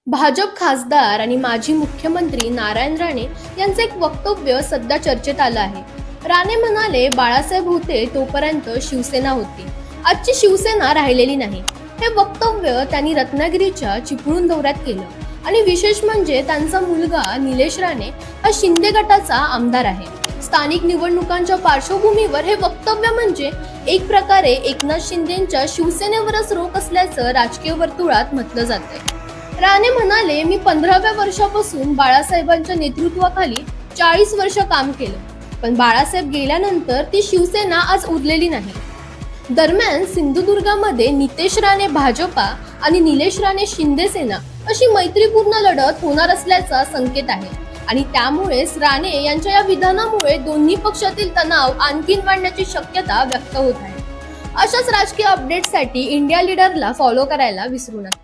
भाजप खासदार आणि माजी मुख्यमंत्री नारायण राणे यांचे एक वक्तव्य सध्या चर्चेत आलं आहे. राणे म्हणाले, बाळासाहेब होते तोपर्यंत शिवसेना होती, आजची शिवसेना राहिलेली नाही. हे वक्तव्य त्यांनी रत्नागिरीच्या चिपळूण दौऱ्यात केलं आणि विशेष म्हणजे त्यांचा मुलगा निलेश राणे हा शिंदे गटाचा आमदार आहे. स्थानिक निवडणुकांच्या पार्श्वभूमीवर हे वक्तव्य म्हणजे एक प्रकारे एकनाथ शिंदेंच्या शिवसेनेवरच रोख असल्याचं राजकीय वर्तुळात म्हटलं जातंय. राणे म्हणाले, मी 15व्या वर्षापासून बाळासाहेबांच्या नेतृत्वाखाली 40 वर्ष काम केलं, पण बाळासाहेब गेल्यानंतर ती शिवसेना आज उरलेली नाही. दरम्यान सिंधुदुर्गामध्ये नितेश राणे भाजपा आणि निलेश राणे शिंदे सेना अशी मैत्रीपूर्ण लढत होणार असल्याचा संकेत आहे आणि त्यामुळेच राणे यांच्या या विधानामुळे दोन्ही पक्षातील तणाव आणखीन वाढण्याची शक्यता व्यक्त होत आहे. अशाच राजकीय अपडेट्ससाठी इंडिया लीडरला फॉलो करायला विसरू नका.